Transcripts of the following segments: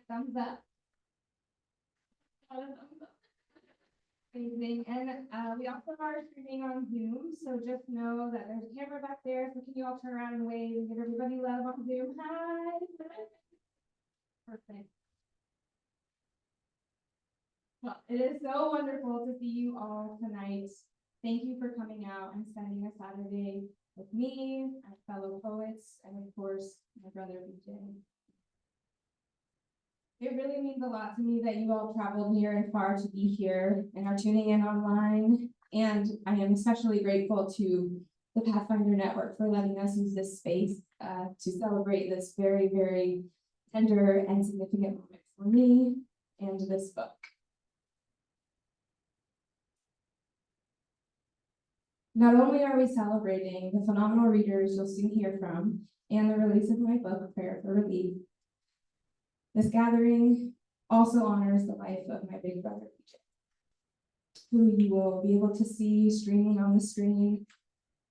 Thumbs up. Amazing. And we also are streaming on Zoom, so just know that there's a camera back there. So can you all turn around and wave and give everybody love on Zoom? Hi. Perfect. Well, it is so wonderful to see you all tonight. Thank you for coming out and spending a Saturday with me, our fellow poets, and of course, my brother BJ. It really means a lot to me that you all traveled near and far to be here and are tuning in online. And I am especially grateful to the Pathfinder Network for letting us use this space to celebrate this very, very tender and significant moment for me and this book. Not only are we celebrating the phenomenal readers you'll soon hear from and the release of my book, Prayer for Relief, this gathering also honors the life of my big brother, BJ, who you will be able to see streaming on the screen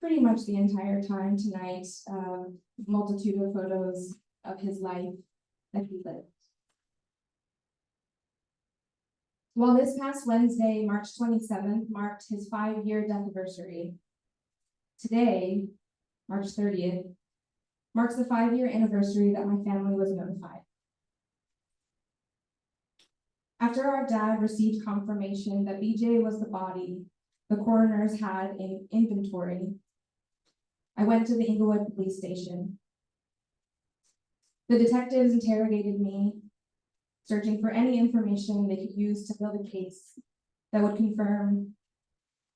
pretty much the entire time tonight. Multitude of photos of his life that he lived. While this past Wednesday, March 27th, marked his 5-year death anniversary, today, March 30th, marks the 5-year anniversary that my family was notified. After our dad received confirmation that BJ was the body the coroners had in inventory, I went to the Inglewood police station. The detectives interrogated me, searching for any information they could use to build a case that would confirm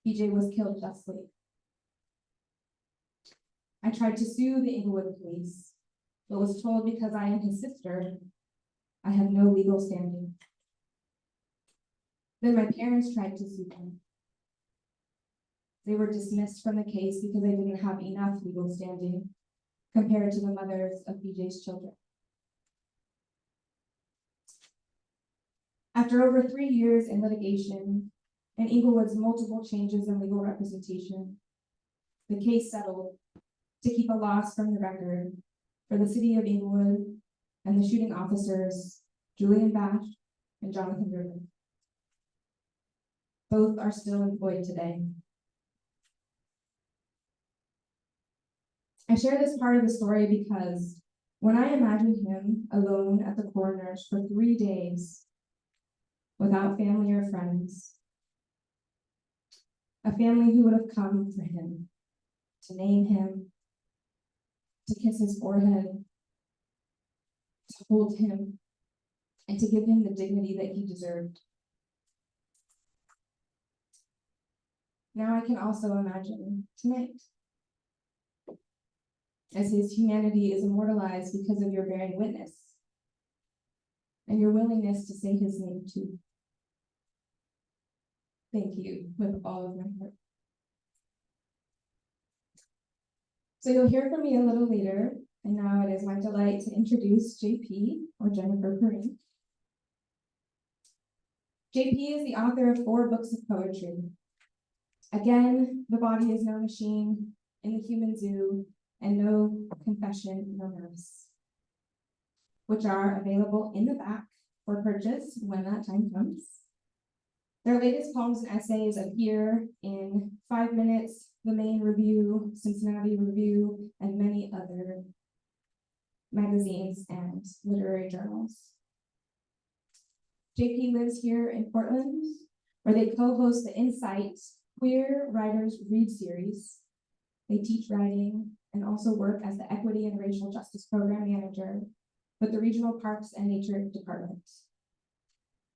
BJ was killed justly. I tried to sue the Inglewood police, but was told because I am his sister, I have no legal standing. Then my parents tried to sue them. They were dismissed from the case because they didn't have enough legal standing compared to the mothers of BJ's children. After over 3 years in litigation and Inglewood's multiple changes in legal representation, the case settled to keep a loss from the record for the city of Inglewood and the shooting officers, Julian Bash and Jonathan Rubin. Both are still employed today. I share this part of the story because when I imagine him alone at the coroners for 3 days, without family or friends, a family who would have come for him, to name him, to kiss his forehead, to hold him, and to give him the dignity that he deserved. Now I can also imagine tonight, as his humanity is immortalized because of your bearing witness and your willingness to say his name too. Thank you with all of my heart. So you'll hear from me a little later, and now it is my delight to introduce JP, or Jennifer Perrine. JP is the author of 4 books of poetry. Again, The Body is No Machine, In the Human Zoo, and No Confession, No Nurse, which are available in the back for purchase when that time comes. Their latest poems and essays appear in 5 Minutes, The Main Review, Cincinnati Review, and many other magazines and literary journals. JP lives here in Portland, where they co-host the Insight Queer Writers Read series. They teach writing and also work as the Equity and Racial Justice Program Manager with the Regional Parks and Nature Department.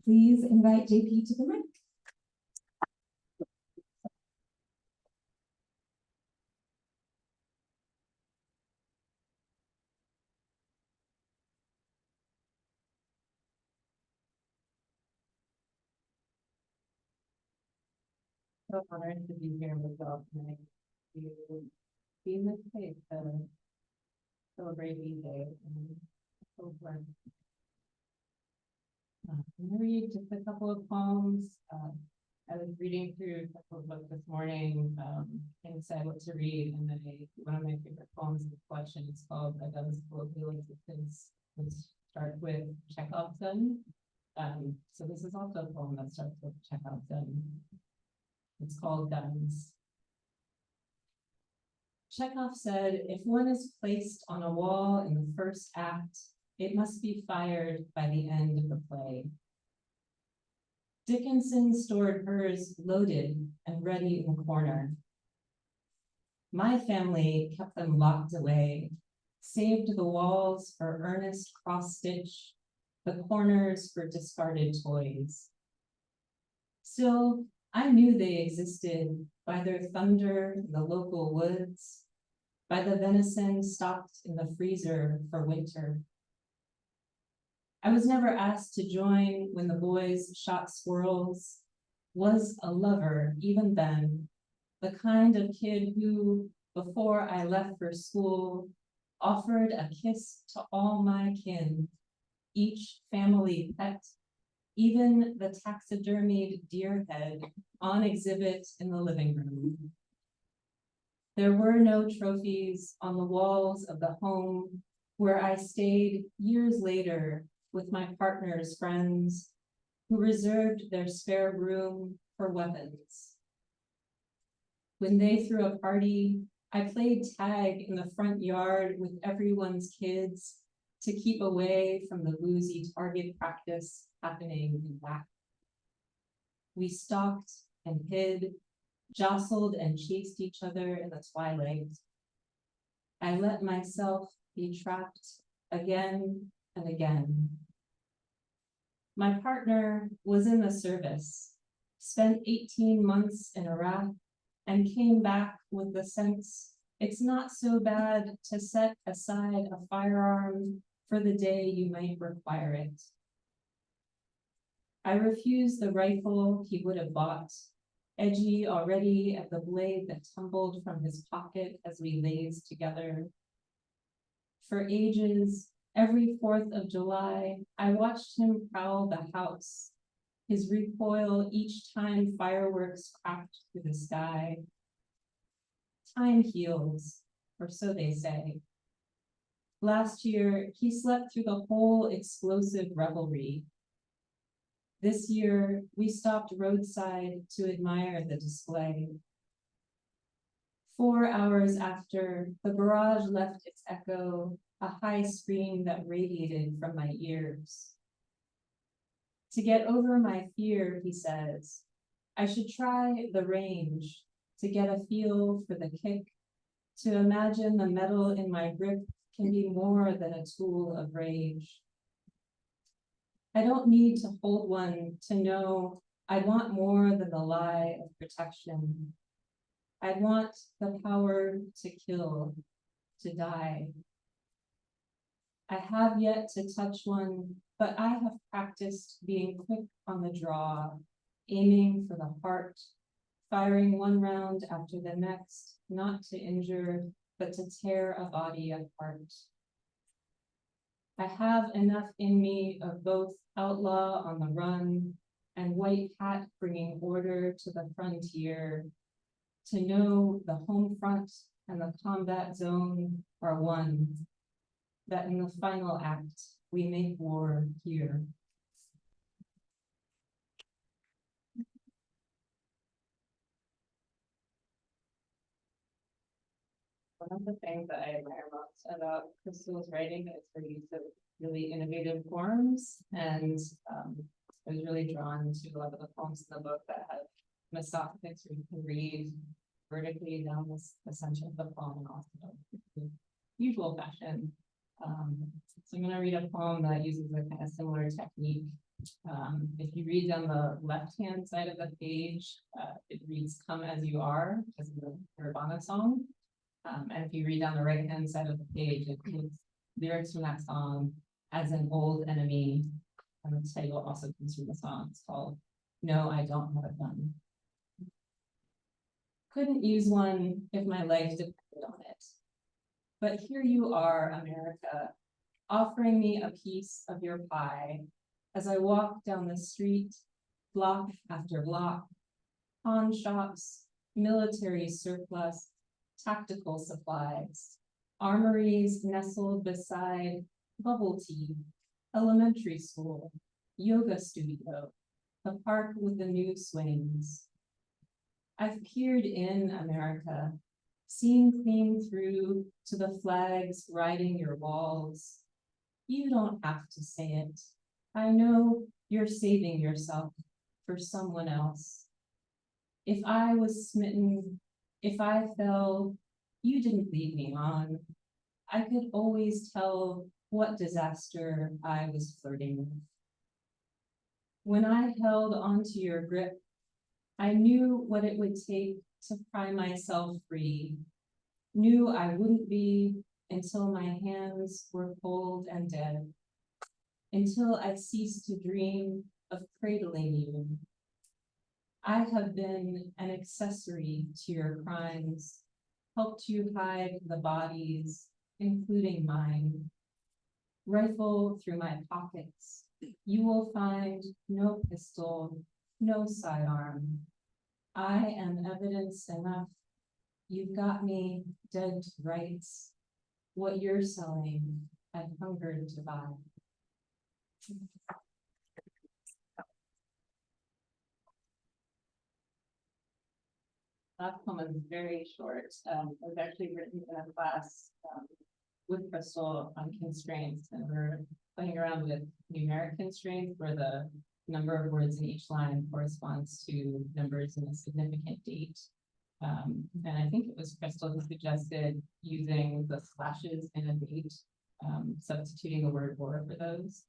Please invite JP to the mic. So honored to be here with y'all tonight to be in this space to celebrate BJ and so fun. I'm gonna read just a couple of poems. I was reading through a couple of books this morning and decided what to read, and then one of my favorite poems is a collection. It's called A Dozen Colloquial Existence, which start with Chekhov's gun. So this is also a poem that starts with Chekhov's gun. It's called Guns. Chekhov said, if one is placed on a wall in the first act, it must be fired by the end of the play. Dickinson stored hers loaded and ready in the corner. My family kept them locked away, saved the walls for earnest cross-stitch, the corners for discarded toys. Still, I knew they existed by their thunder in the local woods, by the venison stocked in the freezer for winter. I was never asked to join when the boys shot squirrels, was a lover even then, the kind of kid who, before I left for school, offered a kiss to all my kin, each family pet, even the taxidermied deer head on exhibit in the living room. There were no trophies on the walls of the home where I stayed years later with my partner's friends who reserved their spare room for weapons. When they threw a party, I played tag in the front yard with everyone's kids to keep away from the boozy target practice happening in back. We stalked and hid, jostled and chased each other in the twilight. I let myself be trapped again and again. My partner was in the service, spent 18 months in Iraq, and came back with the sense it's not so bad to set aside a firearm for the day you might require it. I refused the rifle he would have bought, edgy already at the blade that tumbled from his pocket as we lazed together. For ages, every 4th of July, I watched him prowl the house, his recoil each time fireworks cracked through the sky. Time heals, or so they say. Last year, he slept through the whole explosive revelry. This year, we stopped roadside to admire the display. 4 hours after, the barrage left its echo, a high scream that radiated from my ears. To get over my fear, he says, I should try the range to get a feel for the kick, to imagine the metal in my grip can be more than a tool of rage. I don't need to hold one to know I want more than the lie of protection. I want the power to kill, to die. I have yet to touch one, but I have practiced being quick on the draw, aiming for the heart, firing one round after the next, not to injure, but to tear a body apart. I have enough in me of both outlaw on the run and white hat bringing order to the frontier, to know the home front and the combat zone are one, that in the final act, we make war here. One of the things that I admire most about Krystle's writing is her use of really innovative forms, and I was really drawn to a lot of the poems in the book that have mesophotics where you can read vertically down the center of the poem and also the usual fashion. So I'm going to read a poem that uses a kind of similar technique. If you read down the left-hand side of the page, it reads "Come as You Are," as the Nirvana song. And if you read down the right-hand side of the page, it includes lyrics from that song as an old enemy. And the title also comes from the song. It's called "No, I Don't Have a Gun." Couldn't use one if my life depended on it. But here you are, America, offering me a piece of your pie as I walk down the street, block after block, pawn shops, military surplus, tactical supplies, armories nestled beside bubble tea, elementary school, yoga studio, a park with the new swings. I've peered in America, seen clean through to the flags riding your walls. You don't have to say it. I know you're saving yourself for someone else. If I was smitten, if I fell, you didn't lead me on. I could always tell what disaster I was flirting with. When I held onto your grip, I knew what it would take to pry myself free, knew I wouldn't be until my hands were cold and dead, until I ceased to dream of cradling you. I have been an accessory to your crimes, helped you hide the bodies, including mine. Rifle through my pockets. You will find no pistol, no sidearm. I am evidence enough. You've got me dead to rights. What you're selling, I've hungered to buy. That poem is very short. It was actually written in a class with Krystle on constraints, and we're playing around with numeric constraints where the number of words in each line corresponds to numbers in a significant date. And I think it was Krystle who suggested using the slashes in a date, substituting the word "or" for those.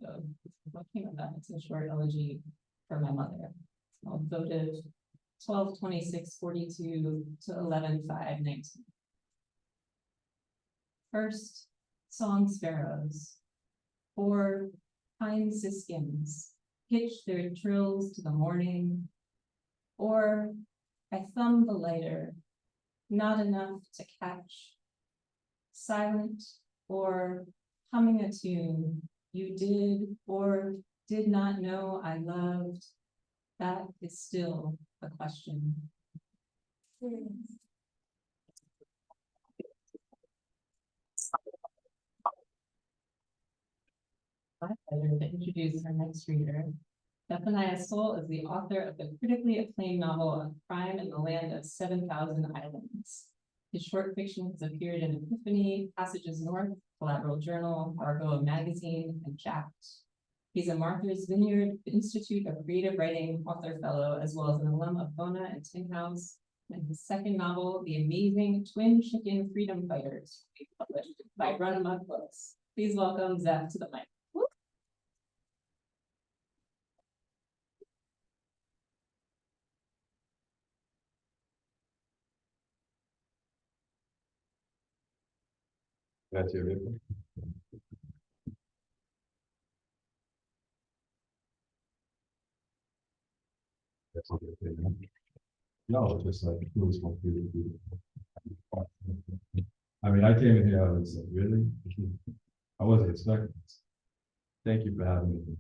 So what came of that? It's a short elegy for my mother. It's called Votive 12/26/42 to 11/5/19. First, song sparrows, or pine siskins, pitch their trills to the morning, or I thumb the lighter, not enough to catch, silent or humming a tune you did or did not know I loved. That is still a question. My pleasure to introduce our next reader. Zephaniah Sole is the author of the critically acclaimed novel A Crime in the Land of 7,000 Islands. His short fiction has appeared in Epiphany, Passages North, Collateral Journal, Argo Magazine, and Jacked. He's a Martha's Vineyard Institute of Creative Writing Author Fellow, as well as an alum of Bona and Tin House. And his second novel, The Amazing Twin Chicken Freedom Fighters, will be published by Run Amok Books. Please welcome Zeph to the mic. That's everything. That's okay. No, just like it was my beautiful. I mean, I came in here, I was like, really? I wasn't expecting this. Thank you for having me.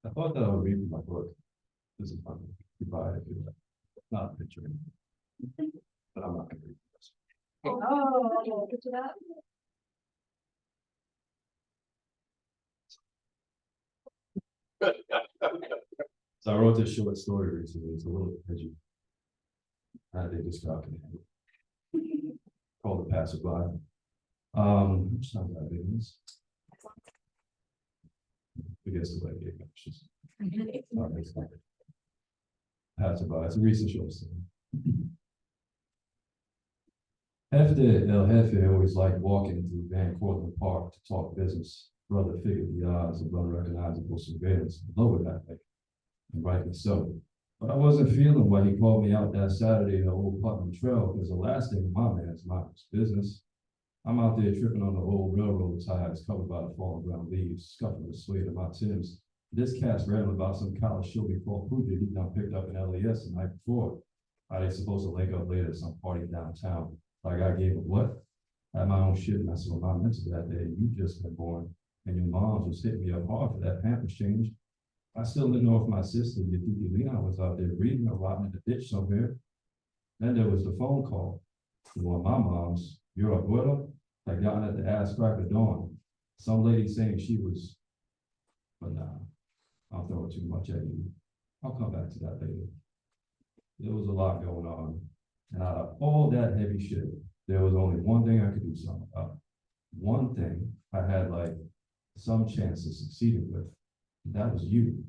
I thought that I would read my book. This is fun. Goodbye. Not a picture. But I'm not gonna read this. Oh, get to that. So I wrote this short story recently. It's a little edgy. How they describe it. Called The Passerby. It's not that big. I guess the way it goes. Passerby. It's a recent short story. Hefty El Jefe always liked walking through Van Cortlandt Park to talk business. Brother figured the odds of unrecognizable surveillance lower that way, and rightly so. But I wasn't feeling why he called me out that Saturday in the old Putnam Trail, because the last thing my man's mind was business. I'm out there tripping on the old railroad ties covered by the fallen brown leaves, scuffing the suede of my Timbs. This cat's rambling about some college show called Puja he done picked up in LAS the night before. Are they supposed to link up later at some party downtown? Like I gave him what? I had my own shit messing with my mental that day. You just been born, and your moms was hitting me up hard for that Pampers change. I still didn't know if my sister, your Titi Leon, was out there breathing or rotting in the ditch somewhere. Then there was the phone call from one of my moms, your abuela, had gotten at the ass crack of dawn. Some lady saying she was But nah, I'm throwing too much at you. I'll come back to that later. There was a lot going on, and out of all that heavy shit, there was only one thing I could do something about. One thing I had like some chance of succeeding with. That was you.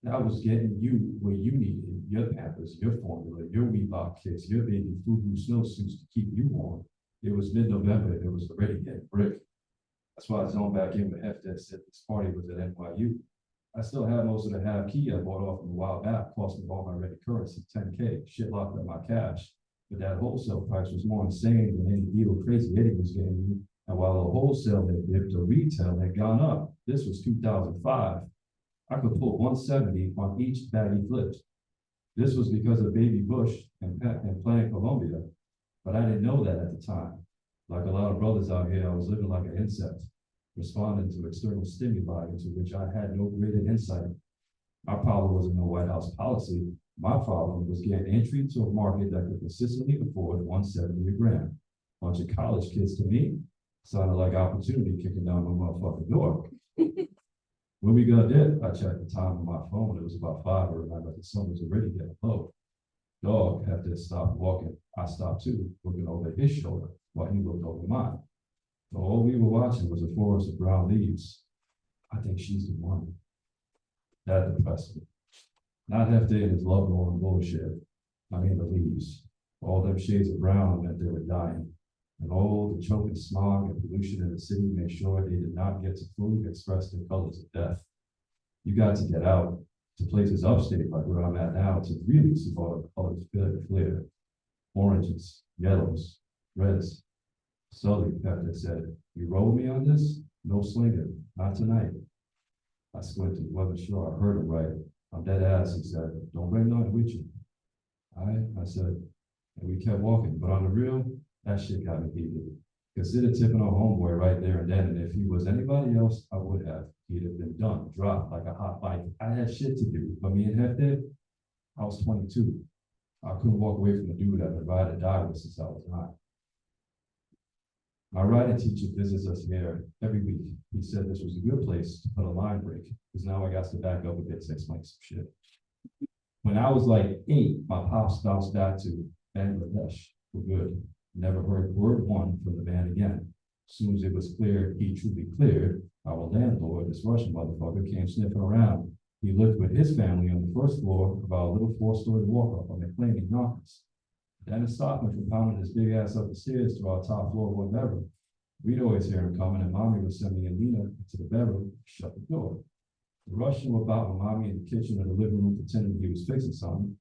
That was getting you where you needed it, your Pampers, your formula, your Reebok kicks, your baby FUBU snowsuits to keep you warm. It was mid-November, it was already getting brick. That's why I zoned back in with F that said this party was at NYU. I still have most of the half key I bought off from a while back, cost me all my ready currency, 10K, shit locked up my cash. But that wholesale price was more insane than any deal Crazy Eddie was getting me. And while the wholesale had dipped, the retail had gone up. This was 2005. I could pull 170 on each bag he flipped. This was because of Baby Bush and playing Colombia, but I didn't know that at the time. Like a lot of brothers out here, I was living like an insect, responding to external stimuli into which I had no greater insight. My problem wasn't no White House policy. My problem was getting entry to a market that could consistently afford 170 a gram. Bunch of college kids to me sounded like opportunity kicking down my motherfucking door. When we got there, I checked the time on my phone. It was about 5, or remember the sun was already getting low. Dog had to stop walking. I stopped too, looking over his shoulder while he looked over mine. So all we were watching was a forest of brown leaves. I think she's the one. That depressed me. Not Hefty and his love and bullshit. I mean the leaves. All them shades of brown meant they were dying. And all the choking smog and pollution in the city made sure they did not get to fully express their colors of death. You got to get out to places upstate like where I'm at now to really see all the colors flare. Oranges, yellows, reds. Sully Pepper said, "You roll me on this? No slinger, not tonight." I squinted, wasn't sure I heard him right. I'm dead ass, he said. "Don't bring nothing with you." I said, and we kept walking, but on the real, that shit got me heated. Consider tipping our homeboy right there and then, and if he was anybody else, I would have. He'd have been done, dropped like a hot bike. I had shit to do, but me and Hefty, I was 22. I couldn't walk away from the dude I've been ride or die with since I was 9. My riding teacher visits us here every week. He said this was a good place to put a line break, because now I got to back up a bit to explain some shit. When I was like 8, my pops bounced back to Bangladesh for good. Never heard word one from the man again. As soon as it was clear he truly cleared, our landlord, this Russian motherfucker, came sniffing around. He lived with his family on the first floor of our little 4-story walk-up on McLean in Yonkers. Dennis Stockman compounded his big ass up the stairs to our top floor of one bedroom. We'd always hear him coming, and Mommy would send me and Lena into the bedroom, shut the door. The Russian would about with Mommy in the kitchen or the living room pretending he was fixing something.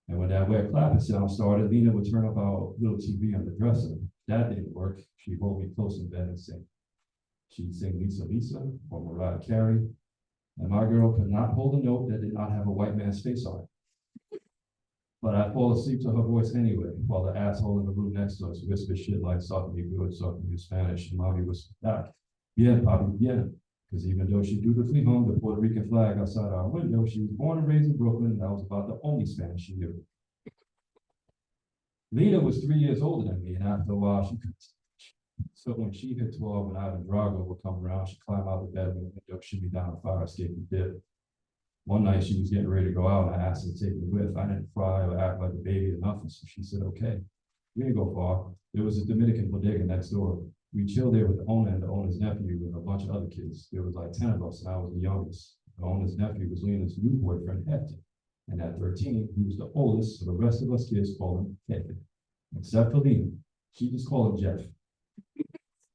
And when that wet clapping sound started, Lena would turn up our little TV on the dresser. That didn't work. She'd hold me close in bed and sing. She'd sing Lisa Lisa or Mariah Carey. And my girl could not hold a note that did not have a white man's face on it. But I'd fall asleep to her voice anyway, while the asshole in the room next to us whispered shit like "Talking you good, talking you Spanish," and Mommy whispered back, "Bien, papi, bien." Because even though she dutifully hung the Puerto Rican flag outside our window, she was born and raised in Brooklyn, and that was about the only Spanish she knew. Lena was 3 years older than me, and after a while, she could. So when she hit 12 and Ivan Drago would come around, she'd climb out the bedroom window, shimmy down the fire escape and dip. One night she was getting ready to go out, and I asked her to take me with. I didn't cry or act like a baby or nothing, so she said, "Okay." We didn't go far. There was a Dominican bodega next door. We chilled there with the owner and the owner's nephew and a bunch of other kids. There was like 10 of us, and I was the youngest. The owner's nephew was Lena's new boyfriend, Hector. And at 13, he was the oldest, so the rest of us kids called him Hector. Except for Lena. She just called him Jeff.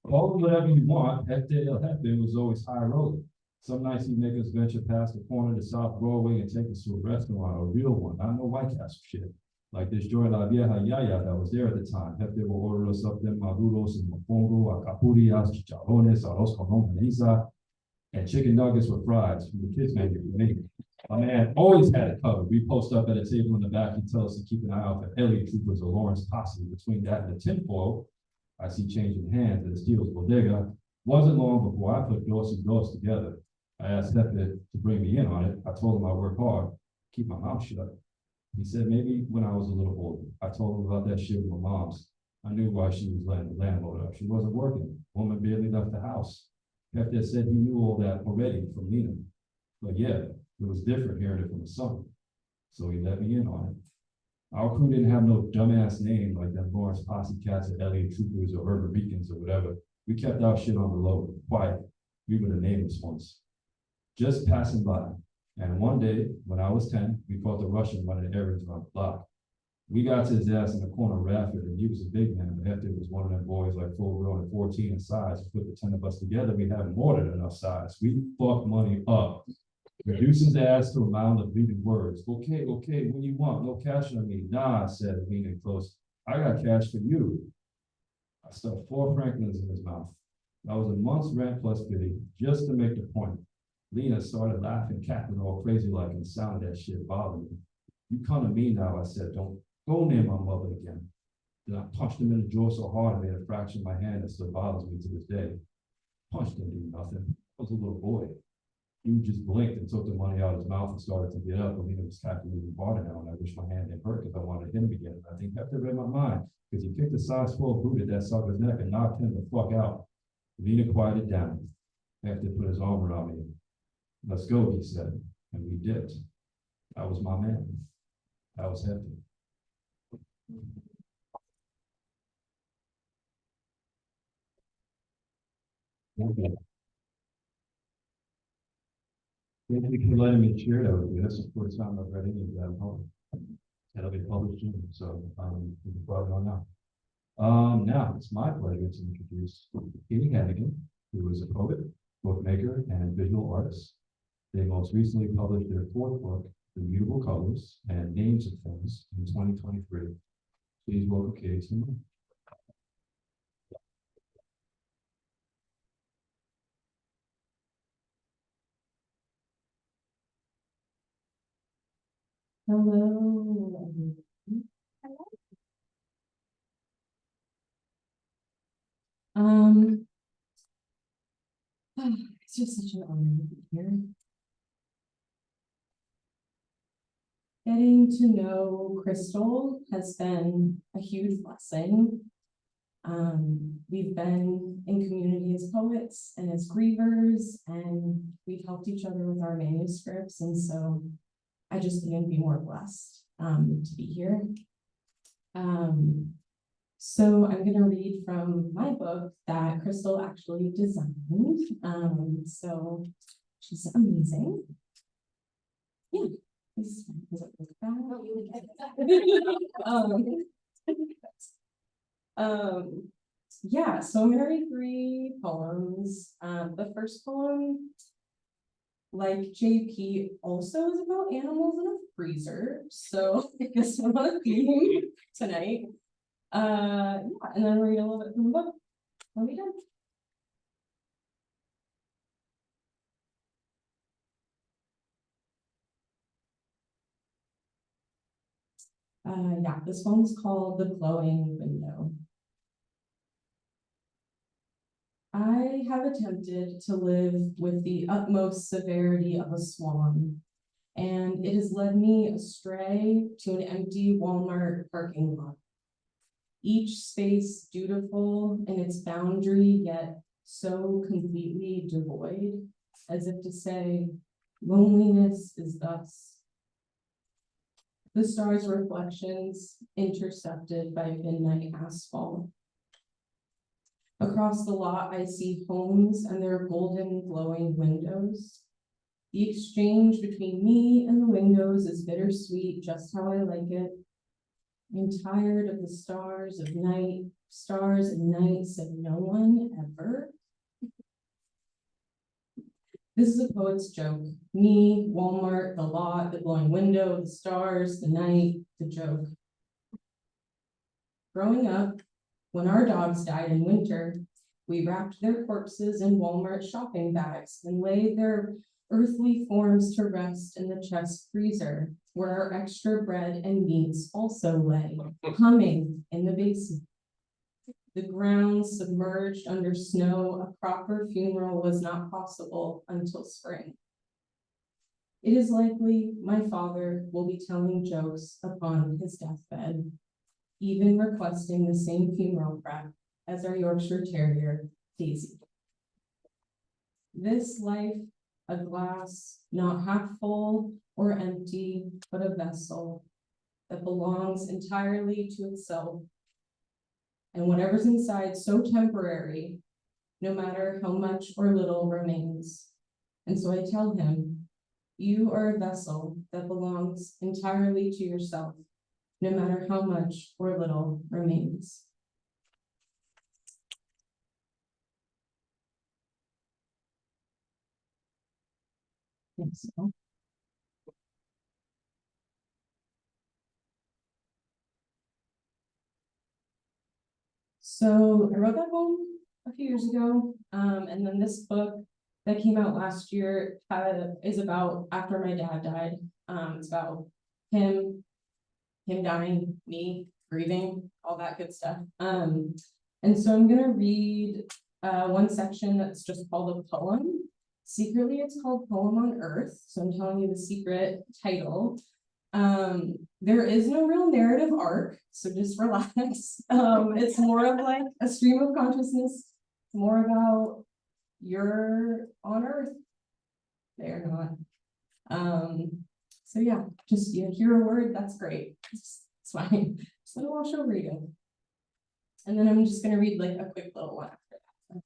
Call him whatever you want. Hector was always high rolling. Some nights he'd make us venture past the corner to South Broadway and take us to a restaurant, a real one, not no White Castle shit. Like this joint La Vieja Yaya that was there at the time. Hefty will order us up them maduros and mofongo, acapurias, chicharrones, arroz con longaniza, and chicken nuggets with fries from the kids menu for me. My man always had it covered. We post up at a table in the back. He'd tell us to keep an eye out for Elliot Troopers or Lawrence Posse. Between that and the tinfoil, I see changing hands at the Steele's Bodega. Wasn't long before I put dos and dos together. I asked Hefty to bring me in on it. I told him I work hard, keep my mouth shut. He said maybe when I was a little older. I told him about that shit with my mom's. I knew why she was letting the landlord up. She wasn't working. Woman barely left the house. Hefty said he knew all that already from Lena. But yeah, it was different hearing it from the son. So he let me in on it. Our crew didn't have no dumbass name like them Lawrence Posse Cats or LA Troopers or Urban Beacons or whatever. We kept our shit on the low, quiet. We were the nameless ones. Just passing by. And one day, when I was 10, we caught the Russian running errands around the block. We got to his ass in the corner of Radford, and he was a big man, but Hefty was one of them boys like full grown at 14 in size. Put the 10 of us together, we had more than enough size. We fucked money up. Reduced his ass to a mound of leaving words. Okay, what do you want? No cash on me. Nah, I said, leaning close. I got cash for you. I stuffed 4 Franklins in his mouth. That was a month's rent plus pity, just to make the point. Lena started laughing, cackling all crazy like, and the sound of that shit bothered me. You come to me now, I said, don't go near my mother again. Then I punched him in the jaw so hard I made a fracture in my hand that still bothers me to this day. Punched didn't do nothing. I was a little boy. He just blinked and took the money out of his mouth and started to get up. I mean, it was cackling even harder now, and I wish my hand didn't hurt because I wanted to hit him again. I think Hefty read my mind because he kicked a size 12 boot at that sucker's neck and knocked him the fuck out. Lena quieted down. Hefty put his arm around me. Let's go, he said, and we dipped. That was my man. That was Hefty. Okay. Thank you for letting me share that with you. That's the first time I've read any of that poem. It'll be published soon, so we can put it on now. Now it's my pleasure to introduce Catie Hannigan, who is a poet, bookmaker, and visual artist. They most recently published their 4th book, The Mutable Colors and Names of Things, in 2023. Please welcome Catie to me. Hello. Um, it's just such an honor to be here. Getting to know Krystle has been a huge blessing. We've been in community as poets and as grievers, and we've helped each other with our manuscripts, and so I just couldn't be more blessed to be here. So I'm going to read from my book that Krystle actually designed. So she's amazing. Yeah. Yeah, so I'm gonna read 3 poems. The first poem, like JP, also is about animals in a freezer. So I guess we're on a theme tonight. Yeah, and then read a little bit from the book when we done. Yeah, this one's called The Glowing Window. I have attempted to live with the utmost severity of a swan, and it has led me astray to an empty Walmart parking lot. Each space dutiful in its boundary, yet so completely devoid, as if to say, loneliness is thus. The stars' reflections intercepted by midnight asphalt. Across the lot, I see homes and their golden glowing windows. The exchange between me and the windows is bittersweet, just how I like it. I'm tired of the stars and nights of no one ever. This is a poet's joke. Me, Walmart, the lot, the glowing window, the stars, the night, the joke. Growing up, when our dogs died in winter, we wrapped their corpses in Walmart shopping bags and laid their earthly forms to rest in the chest freezer, where our extra bread and meats also lay, humming in the basement. The ground submerged under snow, a proper funeral was not possible until spring. It is likely my father will be telling jokes upon his deathbed, even requesting the same funeral prep as our Yorkshire Terrier, Daisy. This life a glass not half full or empty, but a vessel that belongs entirely to itself. And whatever's inside so temporary, no matter how much or little remains. And so I tell him, you are a vessel that belongs entirely to yourself, no matter how much or little remains. So. So I wrote that poem a few years ago, and then this book that came out last year is about after my dad died. It's about him dying, me grieving, all that good stuff. And so I'm gonna read one section that's just called a poem. Secretly, it's called Poem on Earth. So I'm telling you the secret title. There is no real narrative arc, so just relax. It's more of like a stream of consciousness, more about you're on Earth. They're not. So yeah, just you hear a word, that's great. It's fine. Just let it wash over you. And then I'm just gonna read like a quick little one after that.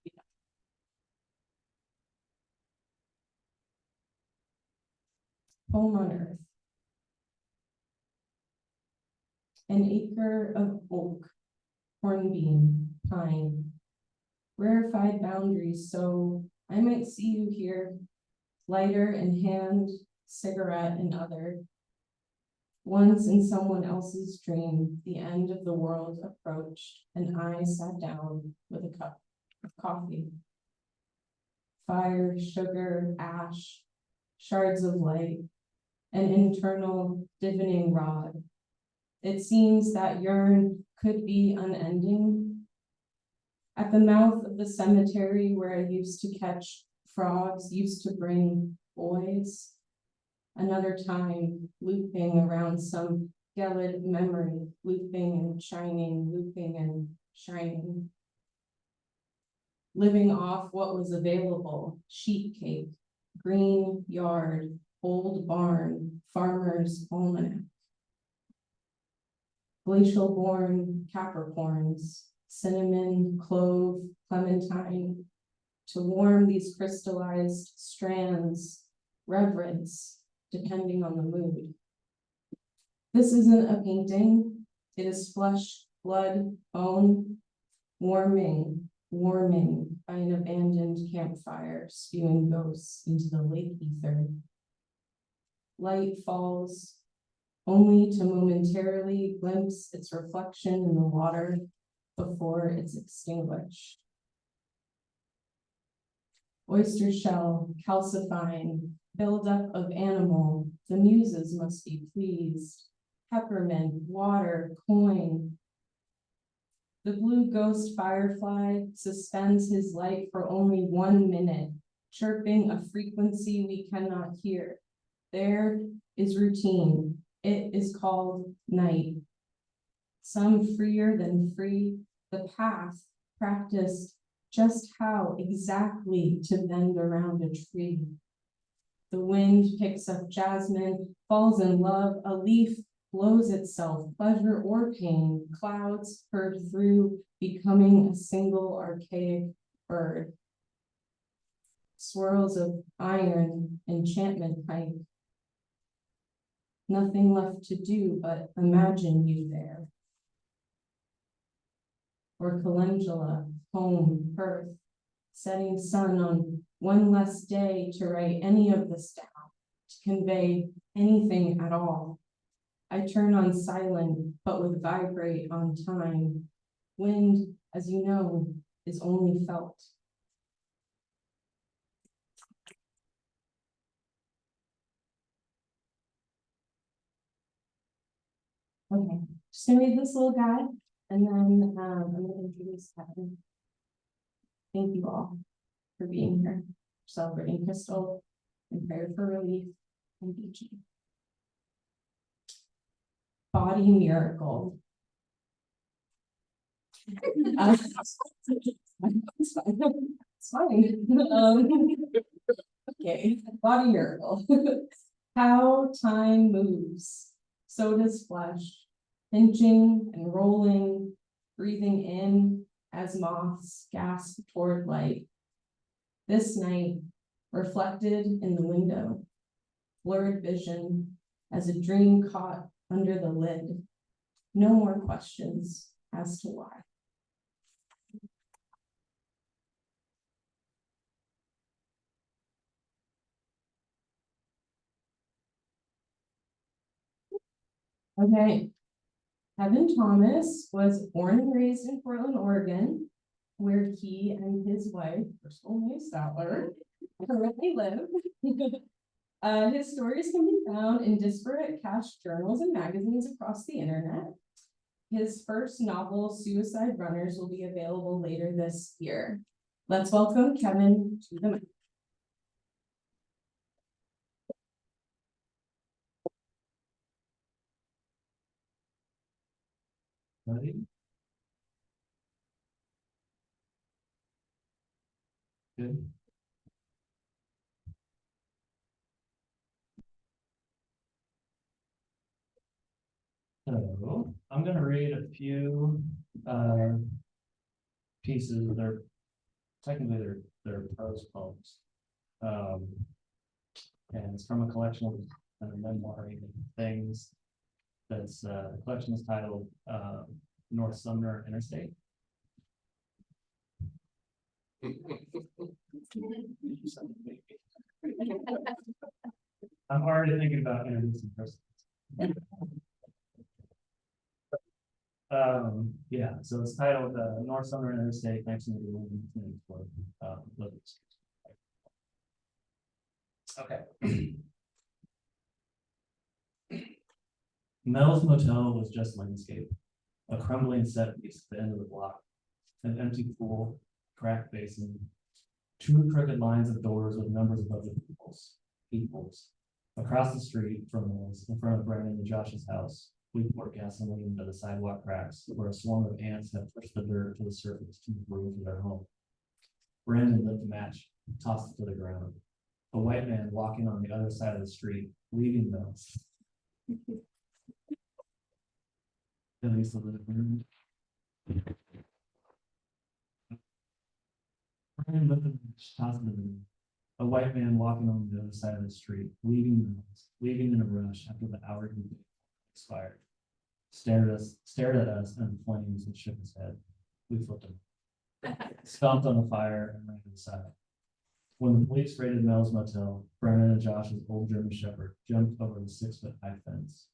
Poem on Earth. An acre of oak, hornbeam, pine, rarefied boundaries, so I might see you here, lighter in hand, cigarette in other. Once in someone else's dream, the end of the world approached, and I sat down with a cup of coffee. Fire, sugar, ash, shards of light, an internal divining rod. It seems that yearn could be unending. At the mouth of the cemetery where I used to catch frogs, used to bring boys. Another time, looping around some gelid memory, looping and shining. Living off what was available, sheet cake, green yard, old barn, farmer's almanac. Glacial born Capricorns, cinnamon, clove, clementine, to warm these crystallized strands, reverence, depending on the mood. This isn't a painting, it is flesh, blood, bone, warming by an abandoned campfire, spewing ghosts into the lake ether. Light falls, only to momentarily glimpse its reflection in the water before it's extinguished. Oyster shell, calcifying, buildup of animal, the muses must be pleased. Peppermint, water, coin. The blue ghost firefly suspends his light for only 1 minute, chirping a frequency we cannot hear. There is routine. It is called night. Some freer than free, the path practiced just how exactly to bend around a tree. The wind picks up jasmine, falls in love, a leaf blows itself, pleasure or pain, clouds heard through, becoming a single archaic bird. Swirls of iron, enchantment pipe. Nothing left to do but imagine you there. Or calendula, home, earth, setting sun on one less day to write any of this down, to convey anything at all. I turn on silent, but would vibrate on time. Wind, as you know, is only felt. Okay, just gonna read this little guide, and then I'm gonna introduce Kevin. Thank you all for being here, celebrating Krystle, and prayer for relief and beaching. Body miracle. It's fine. Okay. body miracle. How time moves, so does flesh, pinching and rolling, breathing in as moths gasp toward light. This night, reflected in the window, blurred vision as a dream caught under the lid. No more questions as to why. Okay. Kevin Thomas was born and raised in Portland, Oregon, where he and his wife, Krystle May Statler, currently live. His stories can be found in disparate cash journals and magazines across the internet. His first novel, Suicide Runners, will be available later this year. Let's welcome Kevin to the mic. Ready? Good. So I'm gonna read a few pieces. They're technically they're prose poems. And it's from a collection of memoir things. That's the collection is titled North Sumner Interstate. I'm already thinking about introducing Krystle. Yeah, so it's titled North Sumner Interstate 1981. Okay. Mel's Motel was just landscape, a crumbling set piece at the end of the block, an empty pool, cracked basin, two crooked lines of doors with numbers above the peoples. Across the street from us, in front of Brandon and Josh's house, we poured gasoline into the sidewalk cracks where a swarm of ants had pushed the dirt to the surface to the roof of their home. Brandon lit the match, tossed it to the ground. A white man walking on the other side of the street, leaving Mills. At least a little bit. Brandon lit the match, tossed it to the ground. A white man walking on the other side of the street, leaving Mills, leaving in a rush after the hour he expired. Stared at us in flames and shook his head. We flipped him. Stomped on the fire and ran inside. When the police raided Mel's Motel, Brandon and Josh's old German Shepherd jumped over the 6-foot-high fence.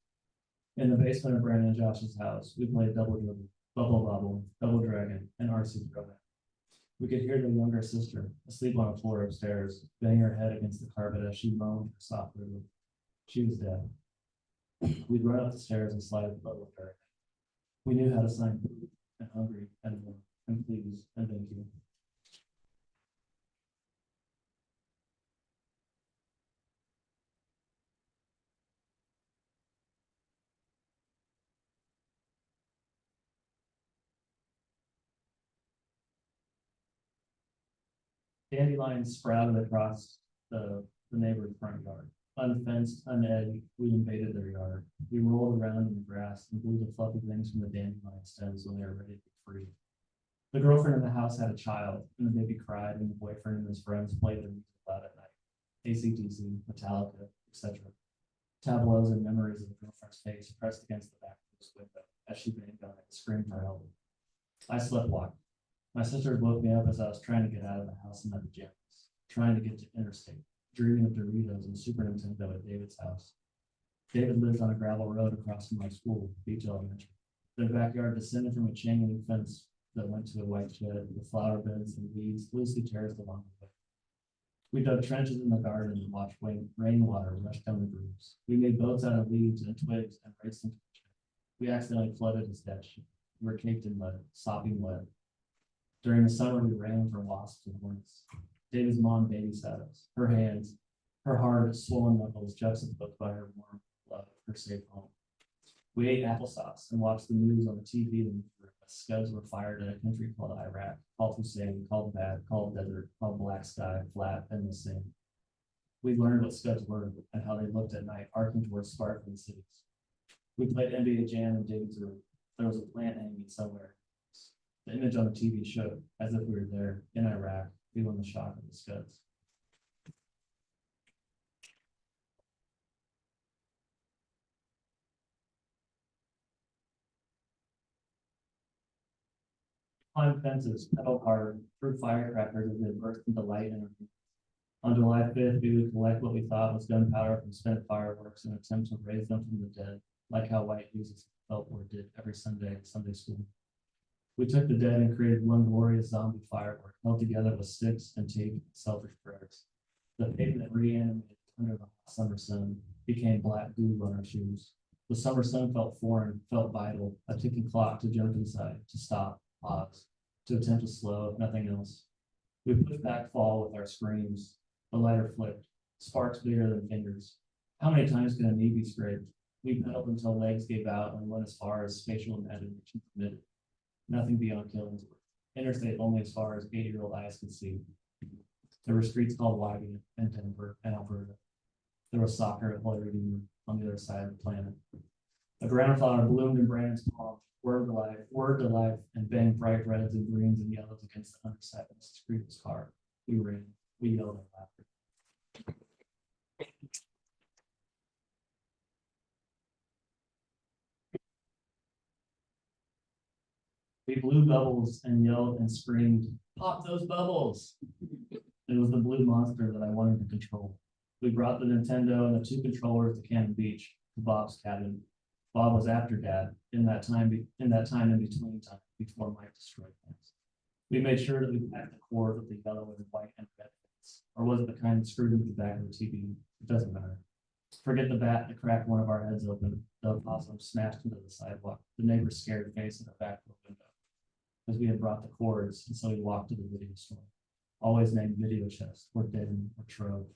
In the basement of Brandon and Josh's house, we played double dribble, bubble bobble, double dragon, and RC throwback. We could hear their younger sister, asleep on the floor upstairs, bang her head against the carpet as she moaned softly. She was dead. We'd run up the stairs and slide the bubble with her. We knew how to sign food and hungry and more and please and thank you. Dandelions sprouted across the neighbor's front yard. Unfenced, unedged, we invaded their yard. We rolled around in the grass and blew the fluffy things from the dandelion stems when they were ready to be free. The girlfriend in the house had a child, and the baby cried, and the boyfriend and his friends played their music loud at night. AC/DC, Metallica, etc. Tableaus and memories of the girlfriend's face pressed against the back of this window as she banged on it and screamed for help. I sleptwalked. My sister woke me up as I was trying to get out of the house in my pajamas, trying to get to interstate, dreaming of Doritos and Super Nintendo at David's house. David lived on a gravel road across from my school, Beach Elementary. Their backyard descended from a chain link fence that went to a white shed with flower beds and weeds loosely terraced along the way. We dug trenches in the garden and watched rainwater rush down the grooves. We made boats out of leaves and twigs and raced into the shed. We accidentally flooded his ditch. We were caked in mud, sopping wet. During the summer, we ran from wasps and hornets. David's mom babysat us. Her hands, her hard, swollen knuckles juxtaposed by her warm love, her safe home. We ate applesauce and watched the news on the TV as scuds were fired at a country called Iraq, called Hussein, called bad, called desert, called black sky, flat, and the same. We learned what Scuds were and how they looked at night, arcing towards sparkling cities. We played NBA Jam in David's room. There was a plant hanging somewhere. The image on the TV shook as if we were there in Iraq, feeling the shock of the Scuds. Climbed fences, pedaled hard, threw firecrackers as they burst into light and on July 5th, we would collect what we thought was gunpowder from spent fireworks and attempt to raise them from the dead, like how white Jesus Feltworth did every Sunday at Sunday school. We took the dead and created one glorious zombie firework held together with sticks and tape and selfish prayers. The pavement reanimated under the summer sun, became black goo on our shoes. The summer sun felt foreign, felt vital, a ticking clock to jump inside, to stop, pause, to attempt to slow, if nothing else. We pushed back fall with our screams. The lighter flicked, sparks bigger than fingers. How many times can a knee be scraped? We pedaled until legs gave out and went as far as spatial imagination permitted. Nothing beyond Killingsworth. Interstate only as far as 8-year-old eyes could see. There were streets called Wyoming and Denver and Alberta. There was soccer at Holy Redeemer on the other side of the planet. A ground flower bloomed in Brandon's palm, word to life, and banged bright reds and greens and yellows against the underside of Mrs. Creed's car. We ran, we yelled and laughed. We blew bubbles and yelled and screamed, "Pop those bubbles!" It was the blue monster that I wanted to control. We brought the Nintendo and the 2 controllers to Cannon Beach, to Bob's cabin. Bob was after Dad in that time in between time before Mike destroyed things. We made sure that we packed the cord with the yellow and white and red bits. Or was it the kind that screwed into the back of the TV? It doesn't matter. Forget the bat that cracked one of our heads open. The opossum smashed into the sidewalk. The neighbor's scared face in the back of the window. Because we had brought the cords, and so we walked to the video store. Always named Video Chest, or Den, or Trove.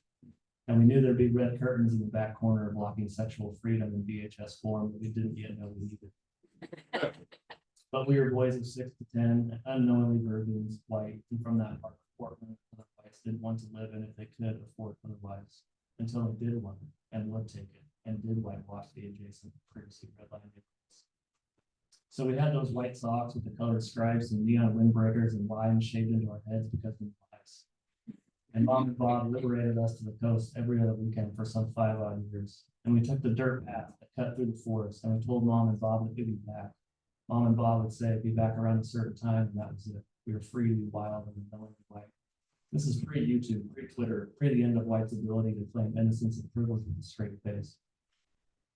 And we knew there'd be red curtains in the back corner blocking sexual freedom in VHS form that we didn't yet know we needed. But we were boys of 6 to 10, unknowingly virgins, white, and from that part of Portland, other whites didn't want to live in it if they could afford otherwise, until they did one, and would take it, and did whitewash the adjacent previously redline neighborhoods. So we had those white socks with the colored stripes and neon windbreakers and lines shaved into our heads because we were nice. And Mom and Bob liberated us to the coast every other weekend for some 5 odd years. And we took the dirt path that cut through the forest, and we told Mom and Bob that we'd be back. Mom and Bob would say be back around a certain time, and that was it. We were free to be wild and knowingly white. This is pre-YouTube, pre-Twitter, pre the end of white's ability to claim innocence and privilege with a straight face.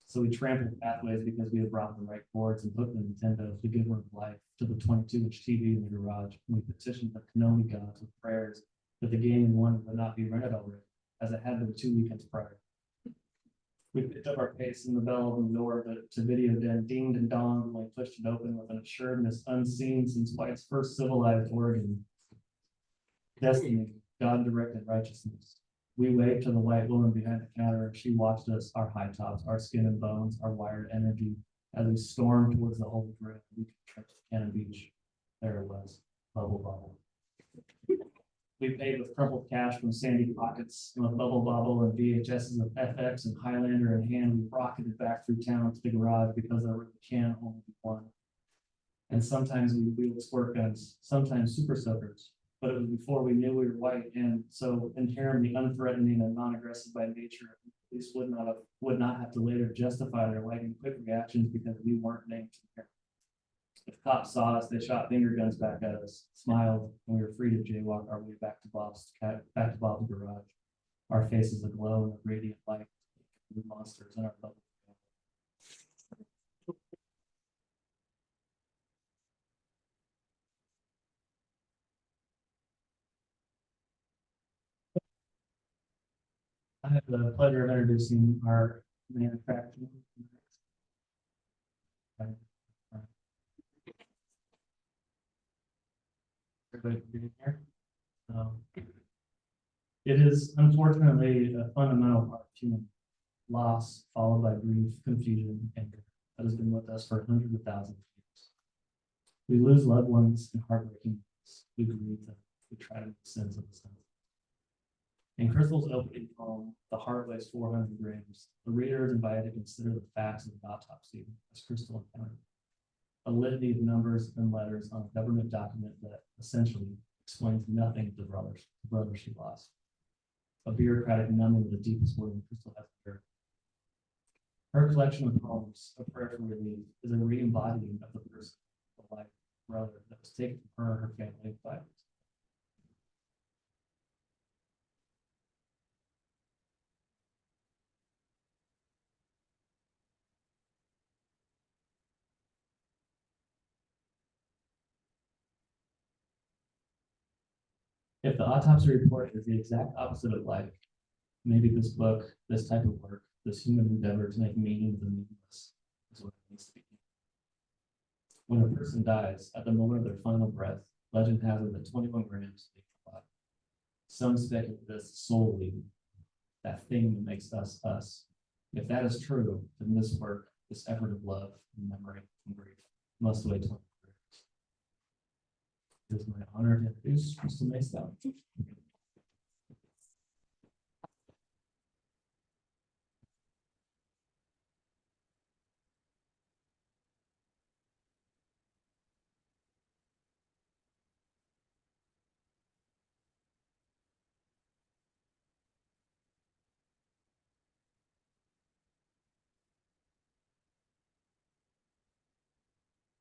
So we trampled pathways because we had brought the right cords and hooked the Nintendo to give word of life to the 22-inch TV in the garage. And we petitioned the Konami gods with prayers that the gaming one would not be rented already, as it had been 2 weekends prior. We picked up our pace and the bell of the door to Video Den dinged and donged when we pushed it open with an assuredness unseen since white's first civilized origin. Destiny, God-directed righteousness. We waved to the white woman behind the counter, and she watched us, our high tops, our skin and bones, our wired energy, as we stormed towards the holy grail. We tripped to Cannon Beach. There it was, Bubble Bobble. We paid with crumpled cash from Sandy pockets, and with Bubble Bobble and VHSs of FX and Highlander in hand, we rocketed back through town to the garage because there can only be one. And sometimes we wheeled squirt guns, sometimes super soakers. But it was before we knew we were white, and so inherently unthreatening and non-aggressive by nature, police would not have to later justify their lightning quick reactions because we weren't named. If cops saw us, they shot finger guns back at us, smiled, and we were free to jaywalk our way back to Bob's garage. Our faces aglow in the radiant light, blue monsters in our bubble. I have the pleasure of introducing our manufacturing. Everybody being here. It is unfortunately a fundamental part of human loss, followed by grief, confusion, and anger that has been with us for hundreds of thousands of years. We lose loved ones in heartbreaking ways. We grieve them. We try to make sense of the sense. In Krystle's opening poem, "The Heart Weighs 400 Grams," the reader is invited to consider the facts of the autopsy as Krystle encountered. A litany of numbers and letters on a government document that essentially explains nothing to the brother she lost. A bureaucratic numbing of the deepest wound Krystle has heard. Her collection of poems, A Prayer for Relief, is a re-embodying of the person, the life brother that was taken from her and her family by violence. If the autopsy report is the exact opposite of life, maybe this book, this type of work, this human endeavor to make meaning of the meaningless is what it needs to be. When a person dies, at the moment of their final breath, legend has it that 21 grams leave the body. Some speculate this solely that thing that makes us us. If that is true, then this work, this effort of love and memory and grief must weigh 20 grams. It is my honor to introduce Krystle May Statler.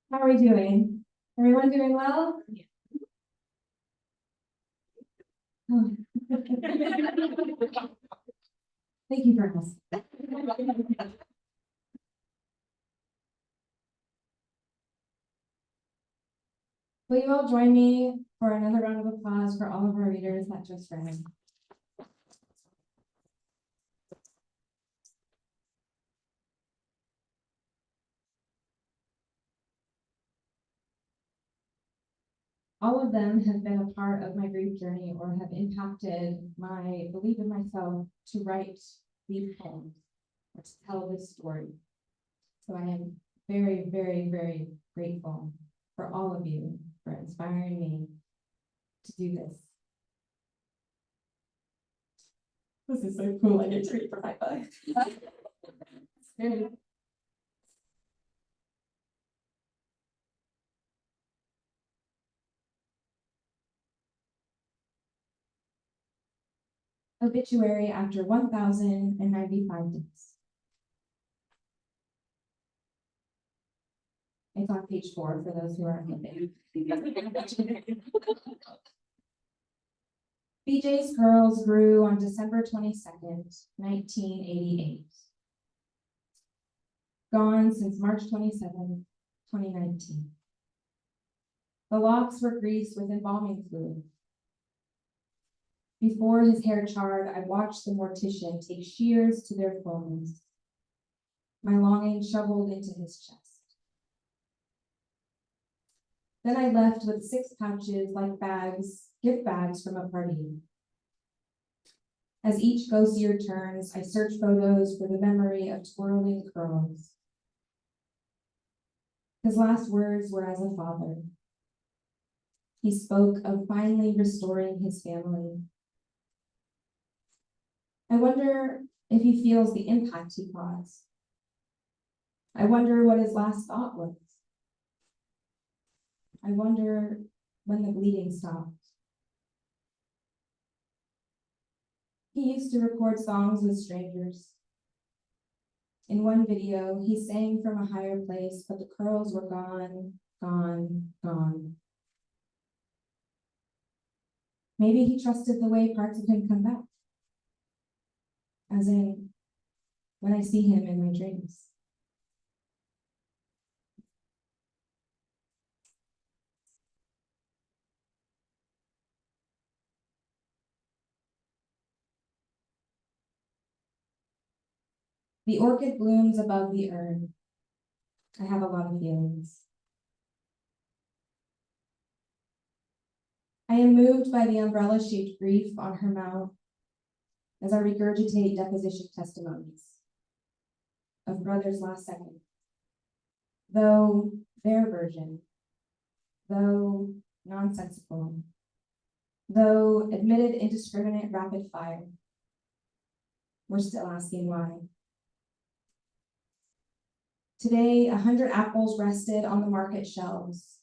How are we doing? Everyone doing well? Yeah. Thank you for asking. Will you all join me for another round of applause for all of our readers that just read? All of them have been a part of my grief journey or have impacted my belief in myself to write these poems or to tell this story. So I am very, very, very grateful for all of you for inspiring me to do this. This is so cool. I get to read for my book. Obituary after 1,095 days. It's on page 4 for those who aren't looking. BJ's curls grew on December 22nd, 1988. Gone since March 27th, 2019. The locks were greased with embalming fluid. Before his hair charred, I watched the mortician take shears to their fullness. My longing shoveled into his chest. Then I left with 6 pouches like bags, gift bags from a party. As each ghost year turns, I search photos for the memory of twirling curls. His last words were as a father. He spoke of finally restoring his family. I wonder if he feels the impact he caused. I wonder what his last thought was. I wonder when the bleeding stopped. He used to record songs with strangers. In one video, he sang from a higher place, but the curls were gone, gone, gone. Maybe he trusted the way parts of him come back. As in, when I see him in my dreams. The orchid blooms above the urn. I have a lot of feelings. I am moved by the umbrella-shaped grief on her mouth as I regurgitate deposition testimonies of brother's last second. Though their version, though nonsensical, Though admitted indiscriminate rapid fire, we're still asking why. Today, 100 apples rested on the market shelves.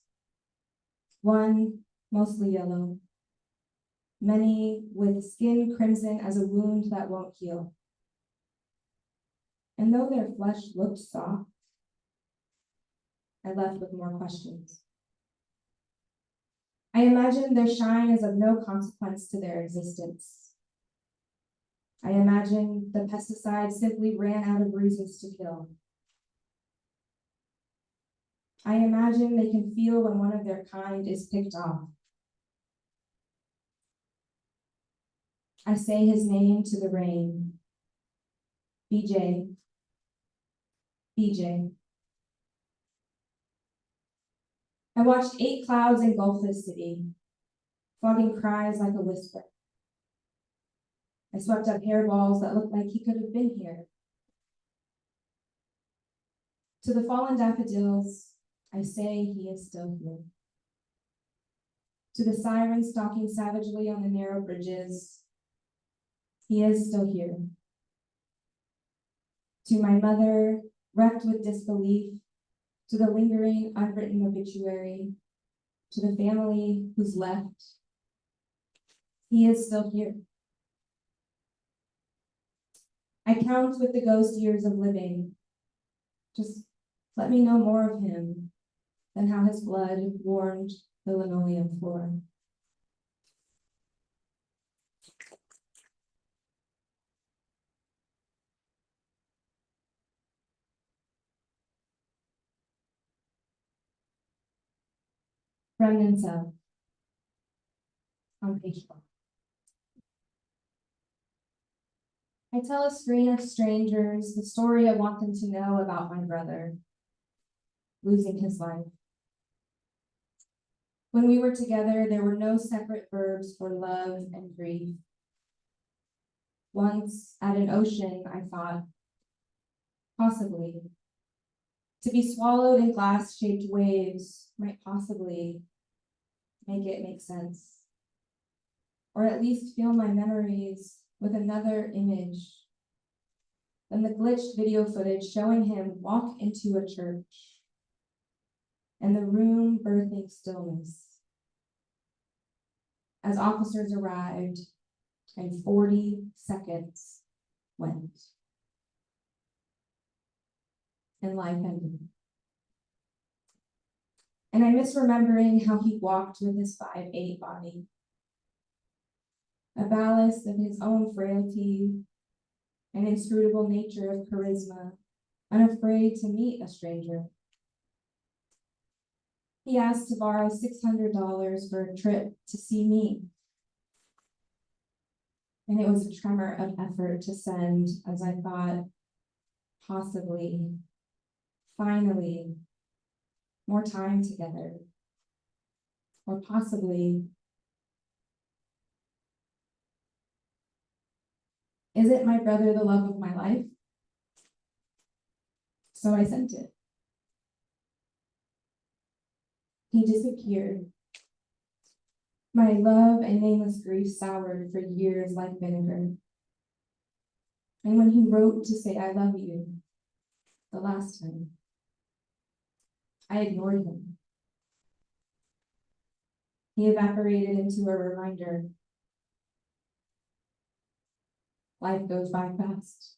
One mostly yellow, many with skin crimson as a wound that won't heal. And though their flesh looked soft, I left with more questions. I imagine their shine is of no consequence to their existence. I imagine the pesticide simply ran out of reasons to kill. I imagine they can feel when one of their kind is picked off. I say his name to the rain. BJ. BJ. I watched 8 clouds engulf the city, flooding cries like a whisper. I swept up hairballs that looked like he could have been here. To the fallen daffodils, I say he is still here. To the sirens stalking savagely on the narrow bridges, he is still here. To my mother, wrecked with disbelief, to the lingering, unwritten obituary, to the family who's left, he is still here. I count with the ghost years of living. Just let me know more of him than how his blood warmed the linoleum floor. Remnants of, on page 12. I tell a screen of strangers the story I want them to know about my brother losing his life. When we were together, there were no separate verbs for love and grief. Once at an ocean, I thought, possibly, to be swallowed in glass-shaped waves might possibly make it make sense, or at least fill my memories with another image than the glitched video footage showing him walk into a church and the room birthing stillness as officers arrived and 40 seconds went and life ended. And I miss remembering how he walked with his 5'8" body, a ballast of his own frailty, an inscrutable nature of charisma, unafraid to meet a stranger. He asked to borrow $600 for a trip to see me. And it was a tremor of effort to send as I thought, possibly, finally, more time together. Or possibly, isn't my brother the love of my life? So I sent it. He disappeared. My love and nameless grief soured for years like vinegar. And when he wrote to say I love you the last time, I ignored him. He evaporated into a reminder. Life goes by fast.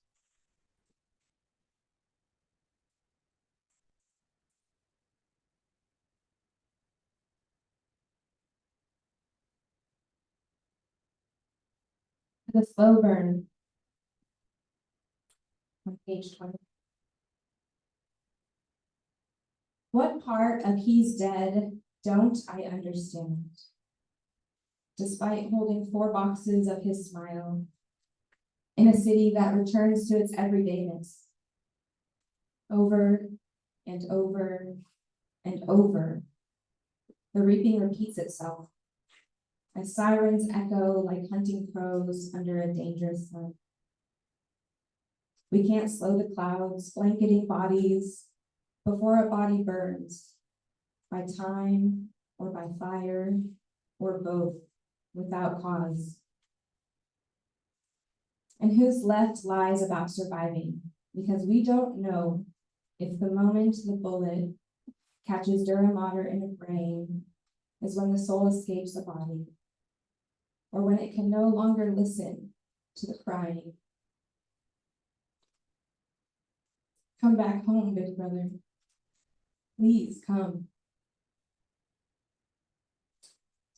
The slow burn on page 20. What part of he's dead don't I understand? Despite holding 4 boxes of his smile in a city that returns to its everydayness, over and over and over, the reaping repeats itself as sirens echo like hunting crows under a dangerous sun. We can't slow the clouds, blanketing bodies before a body burns by time or by fire or both without cause. And whose left lies about surviving, because we don't know if the moment the bullet catches dura mater in the brain is when the soul escapes the body, or when it can no longer listen to the crying. Come back home, big brother. Please come.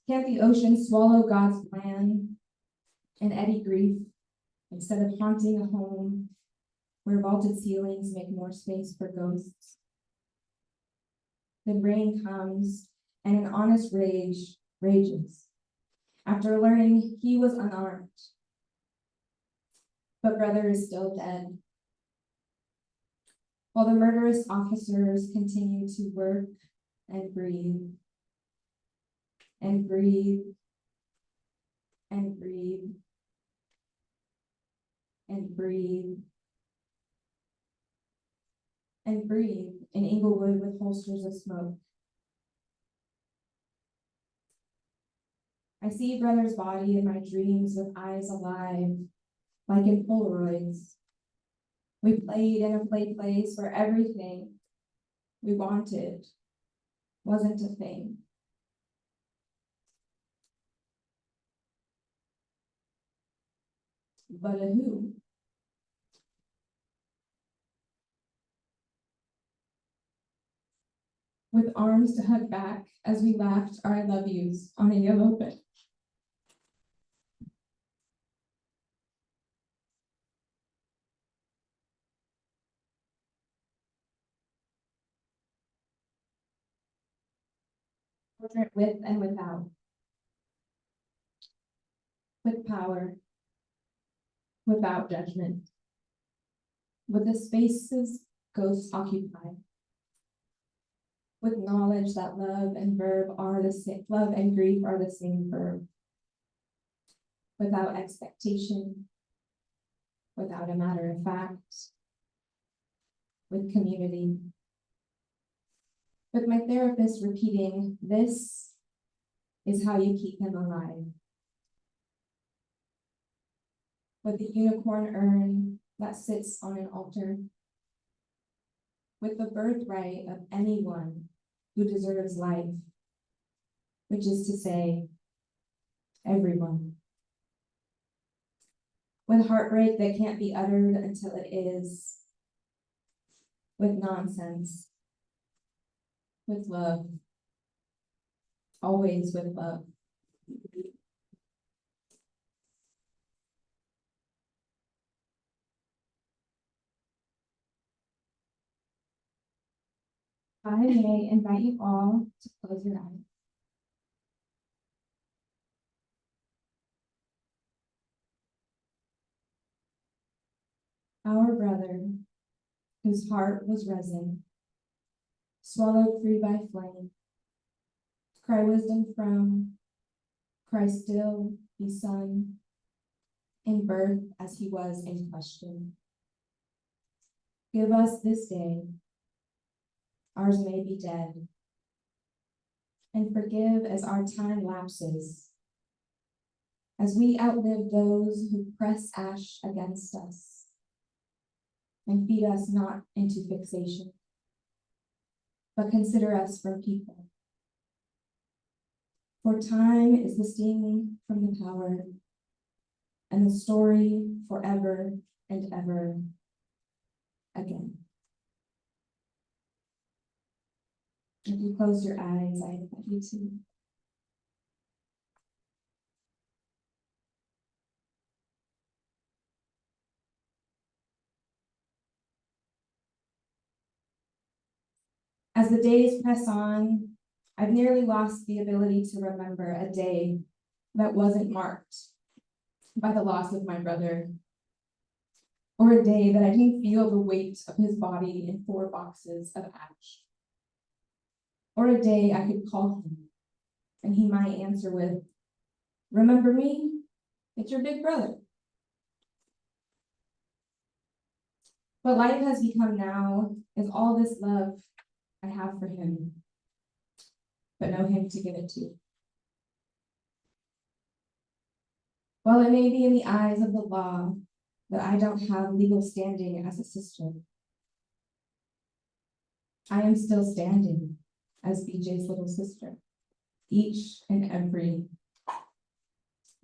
Can't the ocean swallow God's plan and eddy grief instead of haunting a home where vaulted ceilings make more space for ghosts? Then rain comes and an honest rage rages after learning he was unarmed. But brother is still dead. While the murderous officers continue to work and breathe, and breathe, and breathe, and breathe, and breathe in Inglewood with holsters of smoke. I see brother's body in my dreams with eyes alive, like in Polaroids. We played in a play place where everything we wanted wasn't a thing. But a who? With arms to hug back as we laughed our I love yous on a yellow bed. Portrait with and without. With power. Without judgment. With the spaces ghosts occupy. With knowledge that love and verb are the same, love and grief are the same verb. Without expectation. Without a matter of fact. With community. With my therapist repeating, this is how you keep him alive. With the unicorn urn that sits on an altar. With the birthright of anyone who deserves life, which is to say, everyone. With heartbreak that can't be uttered until it is. With nonsense. With love. Always with love. I may invite you all to close your eyes. Our brother, whose heart was resin, swallowed free by flame, cry wisdom from, cry still, be son, in birth as he was in question. Give us this day, ours may be dead, and forgive as our time lapses, as we outlive those who press ash against us, and feed us not into fixation, but consider us for people. For time is the sting from the power, and the story forever and ever again. If you close your eyes, I invite you to. As the days press on, I've nearly lost the ability to remember a day that wasn't marked by the loss of my brother, or a day that I didn't feel the weight of his body in 4 boxes of ash, or a day I could call him and he might answer with, "Remember me? It's your big brother." What life has become now is all this love I have for him, but no him to give it to. While it may be in the eyes of the law that I don't have legal standing as a sister, I am still standing as BJ's little sister, each and every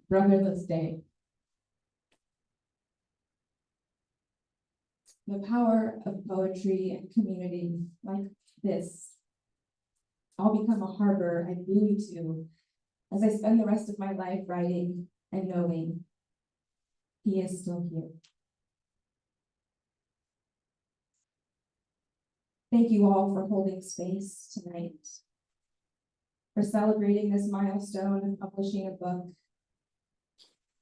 brotherless day. The power of poetry and community like this all become a harbor I buoy to as I spend the rest of my life writing and knowing he is still here. Thank you all for holding space tonight, for celebrating this milestone of publishing a book,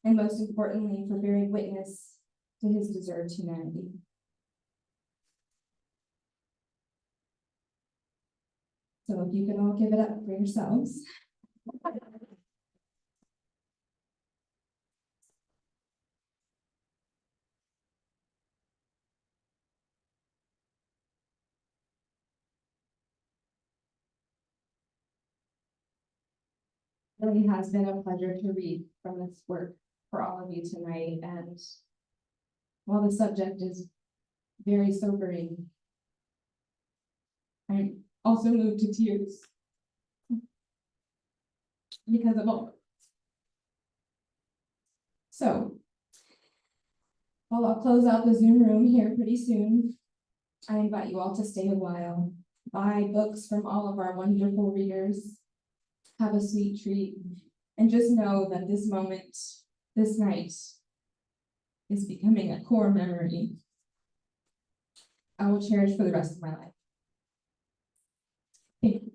and most importantly, for bearing witness to his deserved humanity. So if you can all give it up for yourselves. It really has been a pleasure to read from this work for all of you tonight, and while the subject is very sobering, I'm also moved to tears because of all. So, while I'll close out the Zoom room here pretty soon, I invite you all to stay a while, buy books from all of our wonderful readers, have a sweet treat, and just know that this moment, this night, is becoming a core memory I will cherish for the rest of my life. Thank you.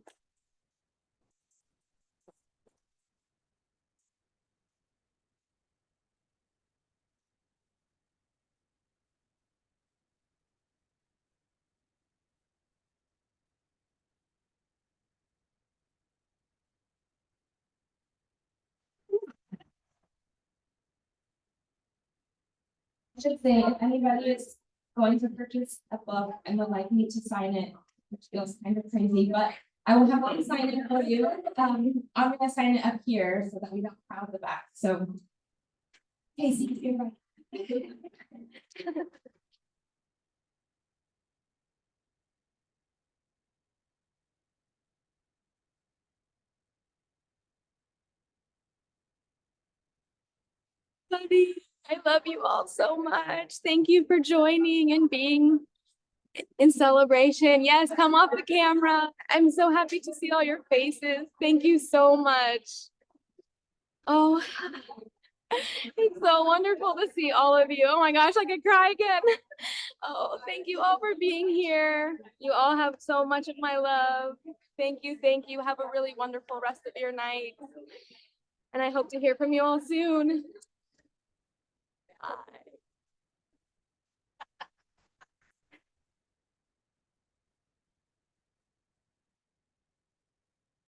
I should say, if anybody is going to purchase a book and would like me to sign it, which feels kind of crazy, but I will have one sign it for you. I'm gonna sign it up here so that we don't crowd the back, so. Casey, you're right. Buddy, I love you all so much. Thank you for joining and being in celebration. Yes, come off the camera. I'm so happy to see all your faces. Thank you so much. Oh, it's so wonderful to see all of you. Oh my gosh, I could cry again. Oh, thank you all for being here. You all have so much of my love. Thank you, thank you. Have a really wonderful rest of your night. And I hope to hear from you all soon.